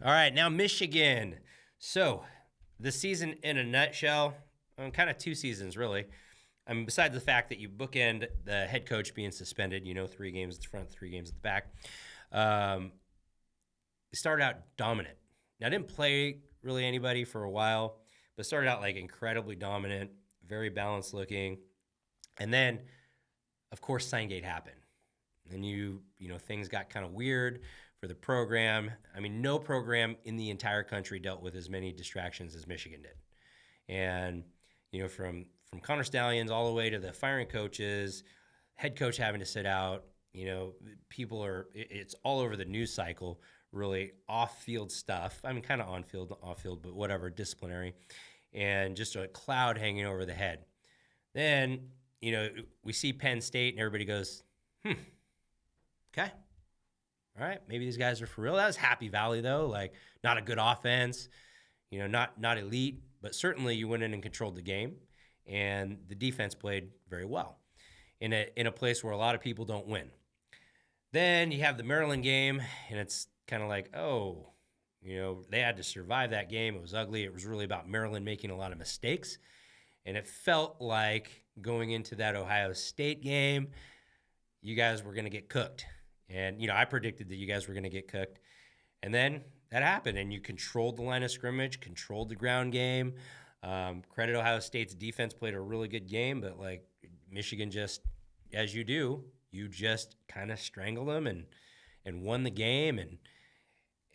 All right, now Michigan. So, the season in a nutshell, kind of 2 seasons really. I mean, besides the fact that you bookend the head coach being suspended, 3 games at the front, 3 games at the back. It started out dominant. Now, I didn't play really anybody for a while, but started out like incredibly dominant, very balanced looking. And then, of course, Signgate happened. And things got kind of weird for the program. I mean, no program in the entire country dealt with as many distractions as Michigan did. And, from Connor Stallions all the way to the firing coaches, head coach having to sit out, it's all over the news cycle, really off-field stuff. I mean, kind of on-field, off-field, but whatever, disciplinary. And just a cloud hanging over the head. Then, we see Penn State and everybody goes, okay. All right, maybe these guys are for real. That was Happy Valley, though. Like, not a good offense, not elite, but certainly you went in and controlled the game, and the defense played very well in a place where a lot of people don't win. Then you have the Maryland game, and it's kind of like, they had to survive that game. It was ugly. It was really about Maryland making a lot of mistakes, and it felt like going into that Ohio State game, you guys were going to get cooked. And, I predicted that you guys were going to get cooked. And then that happened, and you controlled the line of scrimmage, controlled the ground game. Credit Ohio State's defense played a really good game, but, Michigan just, as you do, you just kind of strangled them and won the game.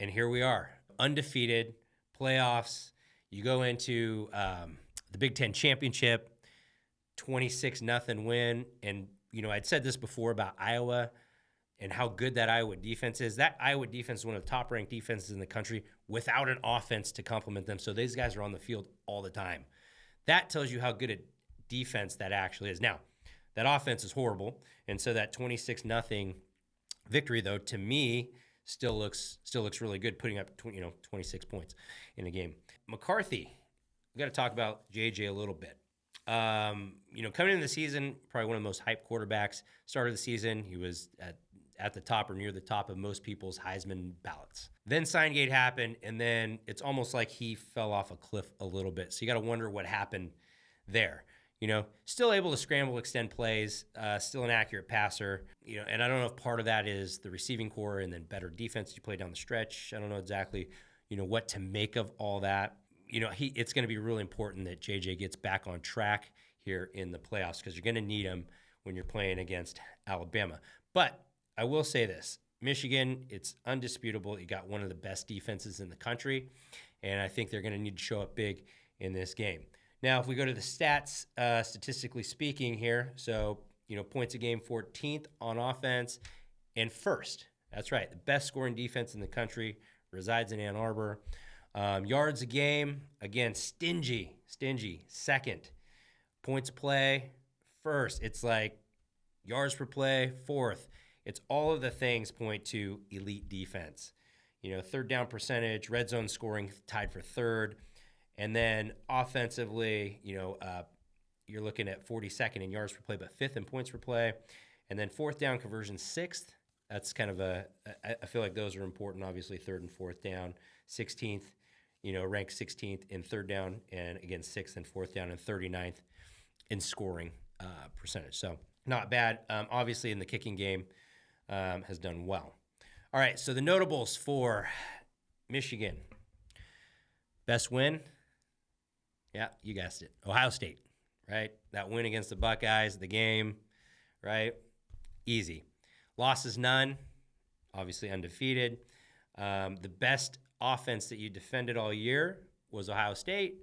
And here we are, undefeated, playoffs. You go into the Big Ten championship, 26-0 win. And, I'd said this before about Iowa and how good that Iowa defense is. That Iowa defense is one of the top-ranked defenses in the country without an offense to complement them. So these guys are on the field all the time. That tells you how good a defense that actually is. Now, that offense is horrible, and so that 26-0 victory, though, to me, still looks really good, putting up 26 points in a game. McCarthy, we got to talk about JJ a little bit. Coming into the season, probably one of the most hyped quarterbacks. Start of the season, he was at the top or near the top of most people's Heisman ballots. Then Signgate happened, and then it's almost like he fell off a cliff a little bit. So you got to wonder what happened there. Still able to scramble, extend plays, still an accurate passer. And I don't know if part of that is the receiving core and then better defense you play down the stretch. I don't know exactly, what to make of all that. It's going to be really important that JJ gets back on track here in the playoffs because you're going to need him when you're playing against Alabama. But I will say this, Michigan, it's undisputable. You got one of the best defenses in the country, and I think they're going to need to show up big in this game. Now, if we go to the stats, statistically speaking here, so, points a game, 14th on offense and first. That's right. The best scoring defense in the country resides in Ann Arbor. Yards a game, again, stingy, second. Points play, first. It's like yards per play, fourth. It's all of the things point to elite defense. Third down percentage, red zone scoring tied for third. And then offensively, you're looking at 42nd in yards per play, but fifth in points per play. And then fourth down conversion, sixth. That's kind of I feel like those are important, obviously, third and fourth down. 16th, ranked 16th in third down, and again, sixth and fourth down, and 39th in scoring percentage. So not bad. Obviously, in the kicking game, has done well. All right, so the notables for Michigan. Best win? Yeah, you guessed it. Ohio State, right? That win against the Buckeyes, the game, right? Easy. Losses, none. Obviously undefeated. The best offense that you defended all year was Ohio State.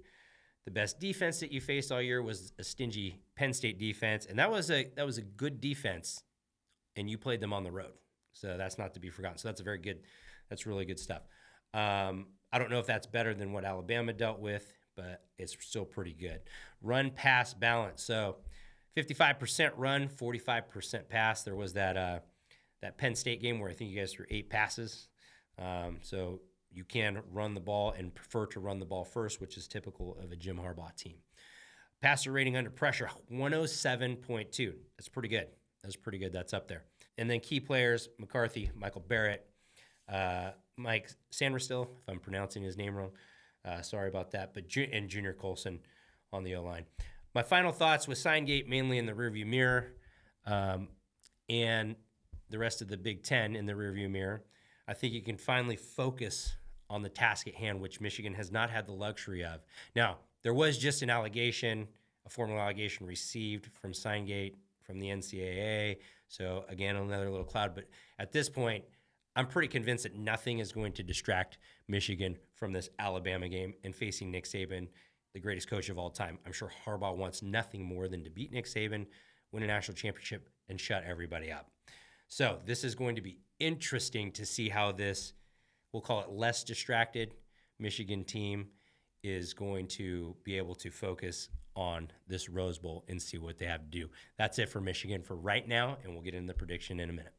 The best defense that you faced all year was a stingy Penn State defense, and that was a good defense, and you played them on the road. So that's not to be forgotten. So that's really good stuff. I don't know if that's better than what Alabama dealt with, but it's still pretty good. Run, pass, balance. So 55% run, 45% pass. There was that Penn State game where I think you guys threw 8 passes. So you can run the ball and prefer to run the ball first, which is typical of a Jim Harbaugh team. Passer rating under pressure, 107.2. That's pretty good. That's up there. And then key players, McCarthy, Michael Barrett, Mike Sanderstill, if I'm pronouncing his name wrong. Sorry about that. But and Junior Colson on the O-line. My final thoughts with Signgate mainly in the rearview mirror, and the rest of the Big Ten in the rearview mirror. I think you can finally focus on the task at hand, which Michigan has not had the luxury of. Now, there was just an allegation, a formal allegation received from Signgate from the NCAA. So again, another little cloud. But at this point, I'm pretty convinced that nothing is going to distract Michigan from this Alabama game and facing Nick Saban, the greatest coach of all time. I'm sure Harbaugh wants nothing more than to beat Nick Saban, win a national championship, and shut everybody up. So this is going to be interesting to see how this, we'll call it less distracted Michigan team is going to be able to focus on this Rose Bowl and see what they have to do. That's it for Michigan for right now, and we'll get into the prediction in a minute.